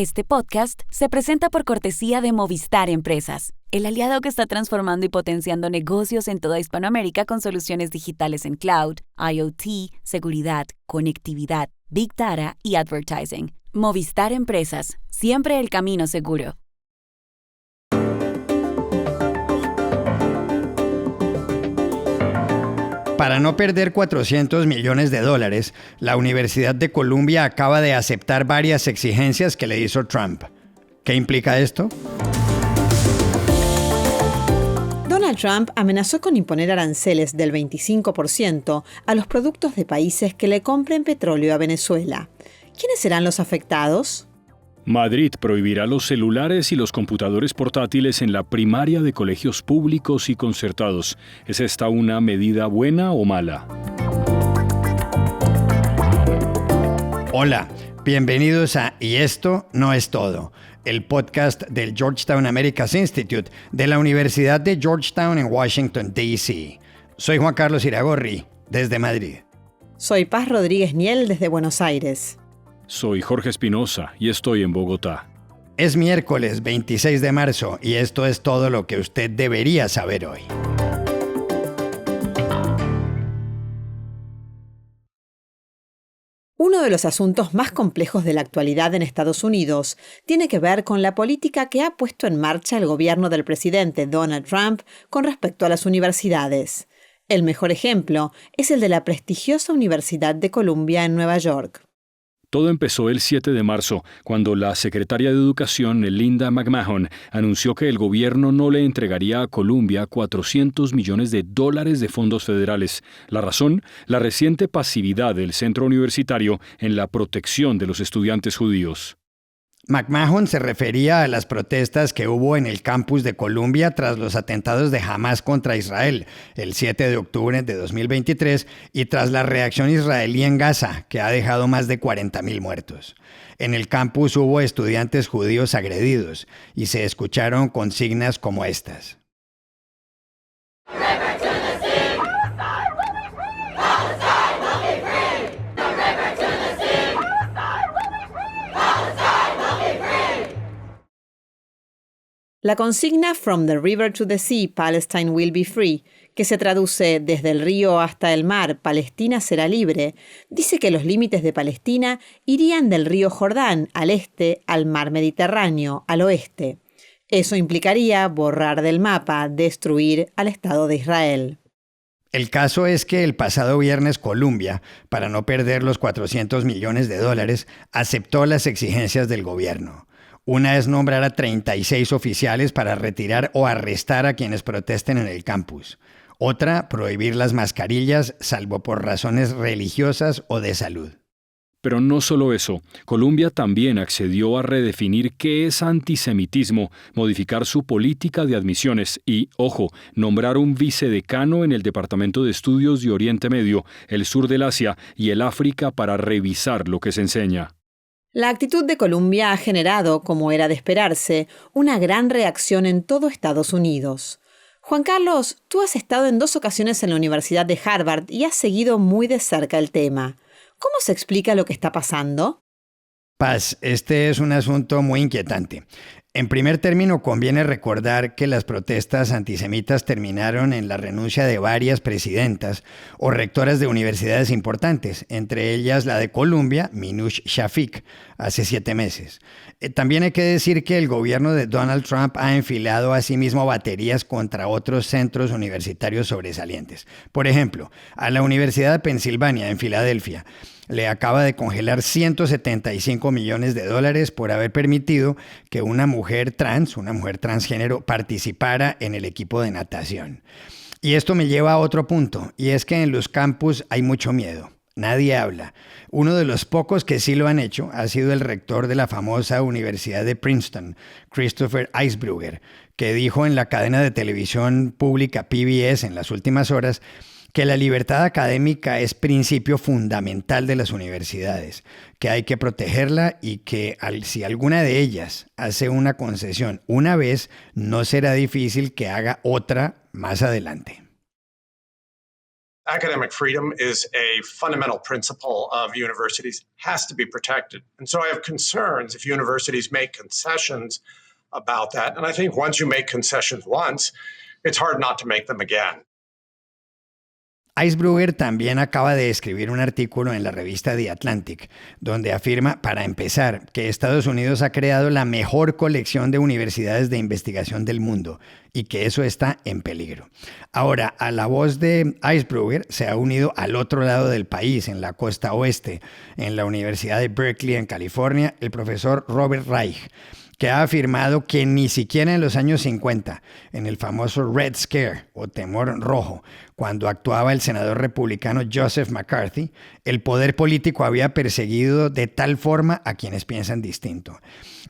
Este podcast se presenta por cortesía de Movistar Empresas, el aliado que está transformando y potenciando negocios en toda Hispanoamérica con soluciones digitales en cloud, IoT, seguridad, conectividad, Big Data y advertising. Movistar Empresas, siempre el camino seguro. Para no perder $400 millones, la Universidad de Columbia acaba de aceptar varias exigencias que le hizo Trump. ¿Qué implica esto? Donald Trump amenazó con imponer aranceles del 25% a los productos de países que le compren petróleo a Venezuela. ¿Quiénes serán los afectados? Madrid prohibirá los celulares y los computadores portátiles en la primaria de colegios públicos y concertados. ¿Es esta una medida buena o mala? Hola, bienvenidos a Y esto no es todo, el podcast del Georgetown Americas Institute de la Universidad de Georgetown en Washington, D.C. Soy Juan Carlos Iragorri, desde Madrid. Soy Paz Rodríguez Niel, desde Buenos Aires. Soy Jorge Espinosa y estoy en Bogotá. Es miércoles 26 de marzo y esto es todo lo que usted debería saber hoy. Uno de los asuntos más complejos de la actualidad en Estados Unidos tiene que ver con la política que ha puesto en marcha el gobierno del presidente Donald Trump con respecto a las universidades. El mejor ejemplo es el de la prestigiosa Universidad de Columbia en Nueva York. Todo empezó el 7 de marzo, cuando la secretaria de Educación, Linda McMahon, anunció que el gobierno no le entregaría a Columbia $400 millones de fondos federales. La razón, la reciente pasividad del centro universitario en la protección de los estudiantes judíos. McMahon se refería a las protestas que hubo en el campus de Columbia tras los atentados de Hamás contra Israel el 7 de octubre de 2023 y tras la reacción israelí en Gaza, que ha dejado más de 40,000 muertos. En el campus hubo estudiantes judíos agredidos y se escucharon consignas como estas. La consigna From the River to the Sea, Palestine will be free, que se traduce desde el río hasta el mar, Palestina será libre, dice que los límites de Palestina irían del río Jordán al este al mar Mediterráneo al oeste. Eso implicaría borrar del mapa, destruir al Estado de Israel. El caso es que el pasado viernes Columbia, para no perder los $400 millones, aceptó las exigencias del gobierno. Una es nombrar a 36 oficiales para retirar o arrestar a quienes protesten en el campus. Otra, prohibir las mascarillas, salvo por razones religiosas o de salud. Pero no solo eso, Columbia también accedió a redefinir qué es antisemitismo, modificar su política de admisiones y, ojo, nombrar un vicedecano en el Departamento de Estudios de Oriente Medio, el sur del Asia y el África para revisar lo que se enseña. La actitud de Columbia ha generado, como era de esperarse, una gran reacción en todo Estados Unidos. Juan Carlos, tú has estado en 2 ocasiones en la Universidad de Harvard y has seguido muy de cerca el tema. ¿Cómo se explica lo que está pasando? Paz, este es un asunto muy inquietante. En primer término, conviene recordar que las protestas antisemitas terminaron en la renuncia de varias presidentas o rectoras de universidades importantes, entre ellas la de Columbia, Minouche Shafik, hace 7 meses. También hay que decir que el gobierno de Donald Trump ha enfilado asimismo baterías contra otros centros universitarios sobresalientes. Por ejemplo, a la Universidad de Pensilvania, en Filadelfia, le acaba de congelar $175 millones por haber permitido que una mujer transgénero, participara en el equipo de natación. Y esto me lleva a otro punto, y es que en los campus hay mucho miedo. Nadie habla. Uno de los pocos que sí lo han hecho ha sido el rector de la famosa Universidad de Princeton, Christopher Eisbrugger, que dijo en la cadena de televisión pública PBS en las últimas horas que la libertad académica es principio fundamental de las universidades, que hay que protegerla y que si alguna de ellas hace una concesión una vez, no será difícil que haga otra más adelante. Academic freedom is a fundamental principle of universities, has to be protected. And so I have concerns if universities make concessions about that. And I think once you make concessions once, it's hard not to make them again. Eisbruger también acaba de escribir un artículo en la revista The Atlantic, donde afirma, para empezar, que Estados Unidos ha creado la mejor colección de universidades de investigación del mundo y que eso está en peligro. Ahora, a la voz de Eisbruger se ha unido al otro lado del país, en la costa oeste, en la Universidad de Berkeley, en California, el profesor Robert Reich, que ha afirmado que ni siquiera en los años 50, en el famoso Red Scare o temor rojo, cuando actuaba el senador republicano Joseph McCarthy, el poder político había perseguido de tal forma a quienes piensan distinto.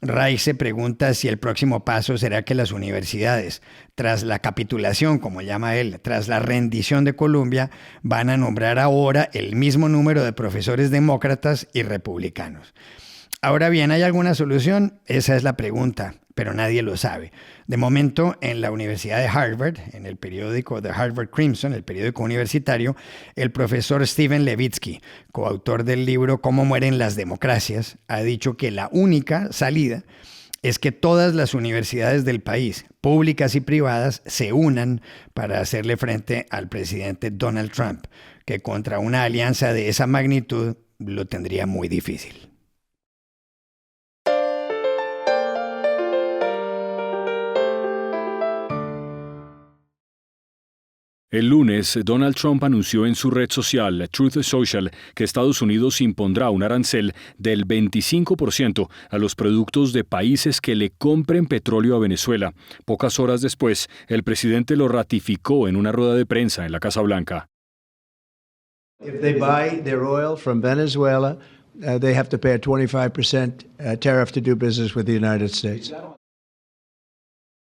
Reich se pregunta si el próximo paso será que las universidades, tras la capitulación, como llama él, tras la rendición de Columbia, van a nombrar ahora el mismo número de profesores demócratas y republicanos. Ahora bien, ¿hay alguna solución? Esa es la pregunta, pero nadie lo sabe. De momento, en la Universidad de Harvard, en el periódico The Harvard Crimson, el periódico universitario, el profesor Steven Levitsky, coautor del libro Cómo mueren las democracias, ha dicho que la única salida es que todas las universidades del país, públicas y privadas, se unan para hacerle frente al presidente Donald Trump, que contra una alianza de esa magnitud lo tendría muy difícil. El lunes, Donald Trump anunció en su red social, Truth Social, que Estados Unidos impondrá un arancel del 25% a los productos de países que le compren petróleo a Venezuela. Pocas horas después, el presidente lo ratificó en una rueda de prensa en la Casa Blanca. If they buy their oil from Venezuela, they have to pay a 25% tariff to do business with the United States.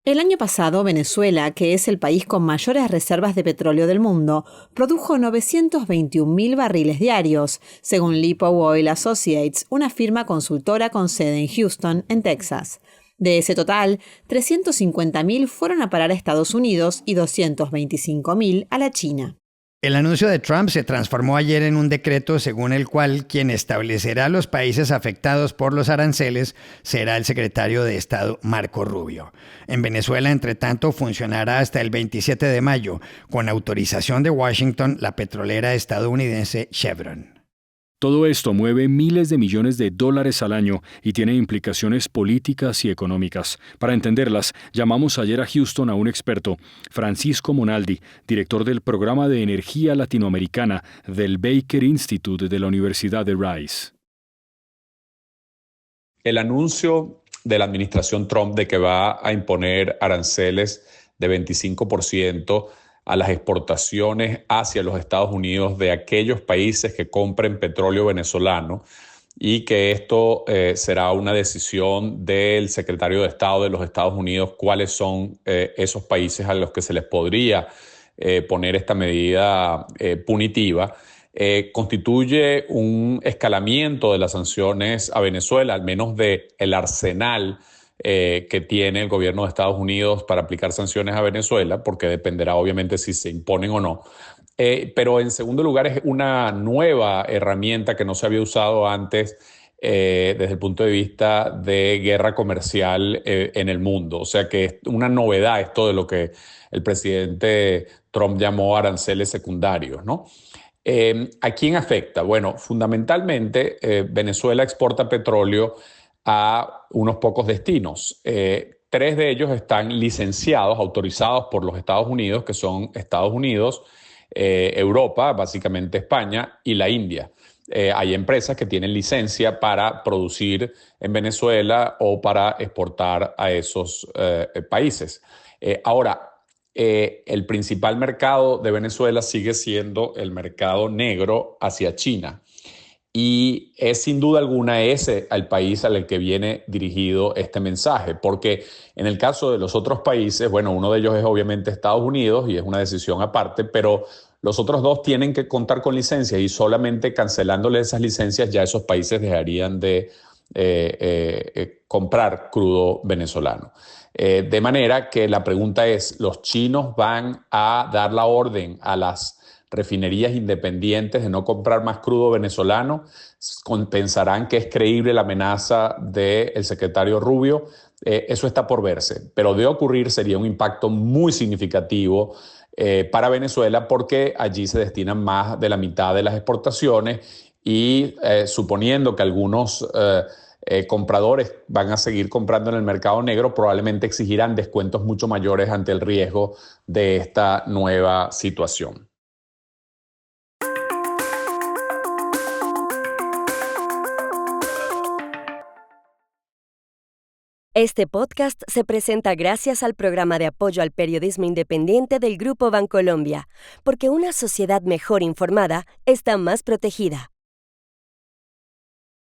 El año pasado, Venezuela, que es el país con mayores reservas de petróleo del mundo, produjo 921.000 barriles diarios, según Lipo Oil Associates, una firma consultora con sede en Houston, en Texas. De ese total, 350.000 fueron a parar a Estados Unidos y 225.000 a la China. El anuncio de Trump se transformó ayer en un decreto según el cual quien establecerá los países afectados por los aranceles será el secretario de Estado Marco Rubio. En Venezuela, entre tanto, funcionará hasta el 27 de mayo, con autorización de Washington, la petrolera estadounidense Chevron. Todo esto mueve miles de millones de dólares al año y tiene implicaciones políticas y económicas. Para entenderlas, llamamos ayer a Houston a un experto, Francisco Monaldi, director del Programa de Energía Latinoamericana del Baker Institute de la Universidad de Rice. El anuncio de la administración Trump de que va a imponer aranceles de 25% a las exportaciones hacia los Estados Unidos de aquellos países que compren petróleo venezolano y que esto será una decisión del secretario de Estado de los Estados Unidos cuáles son esos países a los que se les podría poner esta medida punitiva. Constituye un escalamiento de las sanciones a Venezuela, al menos del arsenal que tiene el gobierno de Estados Unidos para aplicar sanciones a Venezuela, porque dependerá obviamente si se imponen o no. Pero en segundo lugar es una nueva herramienta que no se había usado antes desde el punto de vista de guerra comercial en el mundo. O sea que es una novedad esto de lo que el presidente Trump llamó aranceles secundarios, ¿no? ¿A quién afecta? Bueno, fundamentalmente Venezuela exporta petróleo a unos pocos destinos. 3 de ellos están licenciados, autorizados por los Estados Unidos, que son Estados Unidos, Europa, básicamente España, y la India. Hay empresas que tienen licencia para producir en Venezuela o para exportar a esos países. Ahora, el principal mercado de Venezuela sigue siendo el mercado negro hacia China. Y es sin duda alguna ese el país al que viene dirigido este mensaje, porque en el caso de los otros países, bueno, uno de ellos es obviamente Estados Unidos y es una decisión aparte, pero los otros 2 tienen que contar con licencias y solamente cancelándole esas licencias ya esos países dejarían de comprar crudo venezolano. De manera que la pregunta es, ¿los chinos van a dar la orden a las refinerías independientes de no comprar más crudo venezolano, pensarán que es creíble la amenaza del secretario Rubio. Eso está por verse, pero de ocurrir sería un impacto muy significativo para Venezuela, porque allí se destinan más de la mitad de las exportaciones y suponiendo que algunos compradores van a seguir comprando en el mercado negro, probablemente exigirán descuentos mucho mayores ante el riesgo de esta nueva situación. Este podcast se presenta gracias al programa de apoyo al periodismo independiente del Grupo Bancolombia, porque una sociedad mejor informada está más protegida.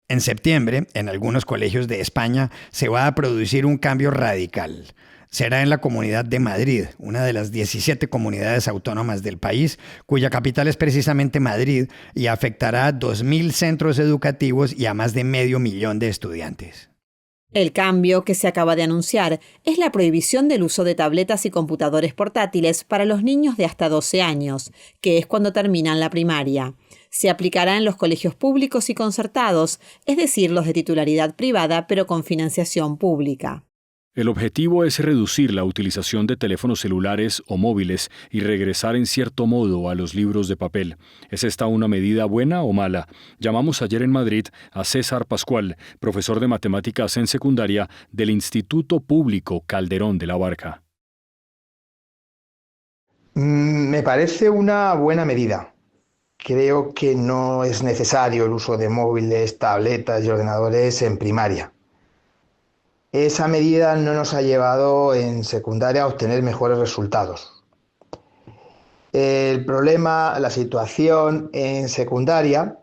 En septiembre, en algunos colegios de España, se va a producir un cambio radical. Será en la Comunidad de Madrid, una de las 17 comunidades autónomas del país, cuya capital es precisamente Madrid, y afectará a 2.000 centros educativos y a más de 500.000 de estudiantes. El cambio que se acaba de anunciar es la prohibición del uso de tabletas y computadores portátiles para los niños de hasta 12 años, que es cuando terminan la primaria. Se aplicará en los colegios públicos y concertados, es decir, los de titularidad privada pero con financiación pública. El objetivo es reducir la utilización de teléfonos celulares o móviles y regresar en cierto modo a los libros de papel. ¿Es esta una medida buena o mala? Llamamos ayer en Madrid a César Pascual, profesor de matemáticas en secundaria del Instituto Público Calderón de la Barca. Me parece una buena medida. Creo que no es necesario el uso de móviles, tabletas y ordenadores en primaria. Esa medida no nos ha llevado en secundaria a obtener mejores resultados. El problema, la situación en secundaria,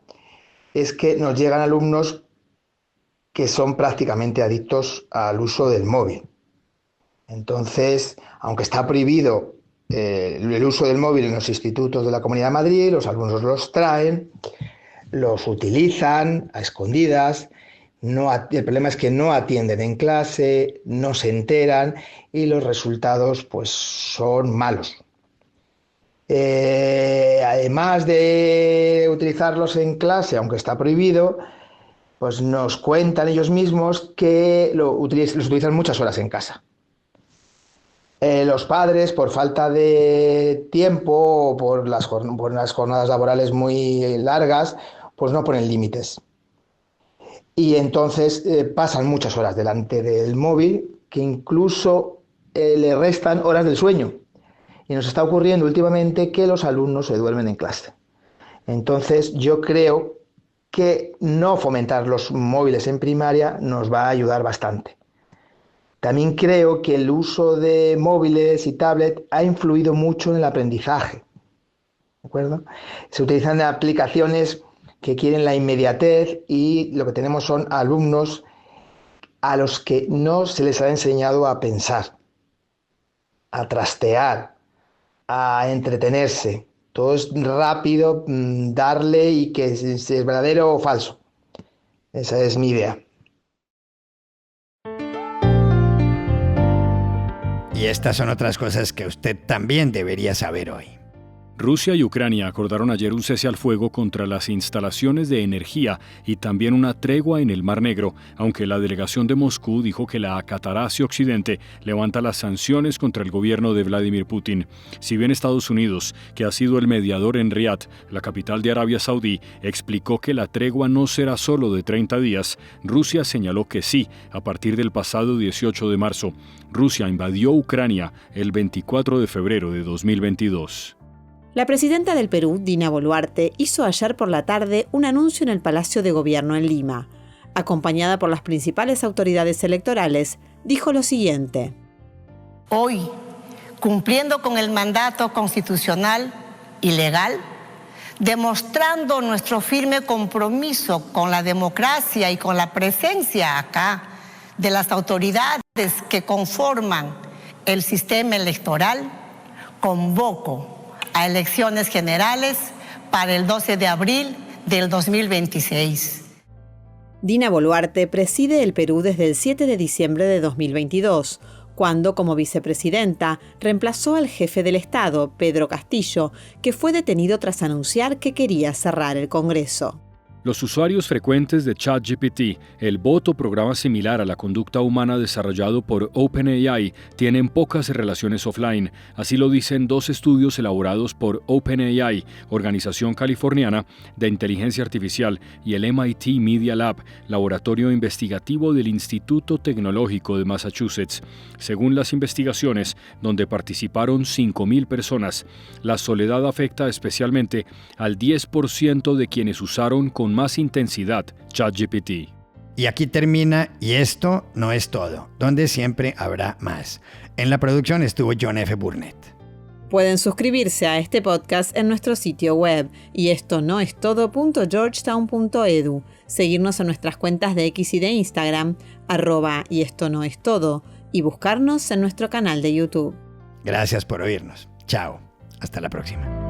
es que nos llegan alumnos que son prácticamente adictos al uso del móvil. Entonces, aunque está prohibido el uso del móvil en los institutos de la Comunidad de Madrid, los alumnos los traen, los utilizan a escondidas. El problema es que no atienden en clase, no se enteran y los resultados pues son malos. Además de utilizarlos en clase, aunque está prohibido, pues nos cuentan ellos mismos que los utilizan muchas horas en casa. Los padres, por falta de tiempo o por las jornadas laborales muy largas, pues no ponen límites. Y entonces pasan muchas horas delante del móvil que incluso le restan horas del sueño. Y nos está ocurriendo últimamente que los alumnos se duermen en clase. Entonces yo creo que no fomentar los móviles en primaria nos va a ayudar bastante. También creo que el uso de móviles y tablets ha influido mucho en el aprendizaje. ¿De acuerdo? Se utilizan aplicaciones que quieren la inmediatez y lo que tenemos son alumnos a los que no se les ha enseñado a pensar, a trastear, a entretenerse. Todo es rápido, darle y que es verdadero o falso. Esa es mi idea. Y estas son otras cosas que usted también debería saber hoy. Rusia y Ucrania acordaron ayer un cese al fuego contra las instalaciones de energía y también una tregua en el Mar Negro, aunque la delegación de Moscú dijo que la acatará si Occidente levanta las sanciones contra el gobierno de Vladimir Putin. Si bien Estados Unidos, que ha sido el mediador en Riad, la capital de Arabia Saudí, explicó que la tregua no será solo de 30 días, Rusia señaló que sí, a partir del pasado 18 de marzo. Rusia invadió Ucrania el 24 de febrero de 2022. La presidenta del Perú, Dina Boluarte, hizo ayer por la tarde un anuncio en el Palacio de Gobierno en Lima. Acompañada por las principales autoridades electorales, dijo lo siguiente. Hoy, cumpliendo con el mandato constitucional y legal, demostrando nuestro firme compromiso con la democracia y con la presencia acá de las autoridades que conforman el sistema electoral, convoco a elecciones generales para el 12 de abril del 2026. Dina Boluarte preside el Perú desde el 7 de diciembre de 2022, cuando, como vicepresidenta, reemplazó al jefe del Estado, Pedro Castillo, que fue detenido tras anunciar que quería cerrar el Congreso. Los usuarios frecuentes de ChatGPT, el bot o programa similar a la conducta humana desarrollado por OpenAI, tienen pocas relaciones offline. Así lo dicen 2 estudios elaborados por OpenAI, organización californiana de inteligencia artificial, y el MIT Media Lab, laboratorio investigativo del Instituto Tecnológico de Massachusetts. Según las investigaciones, donde participaron 5.000 personas, la soledad afecta especialmente al 10% de quienes usaron con más intensidad ChatGPT. Y aquí termina Y esto no es todo, donde siempre habrá más. En la producción estuvo John F. Burnett. Pueden suscribirse a este podcast en nuestro sitio web y esto no es todo.georgetown.edu, seguirnos en nuestras cuentas de X y de Instagram, @y esto no es todo, y buscarnos en nuestro canal de YouTube. Gracias por oírnos. Chao. Hasta la próxima.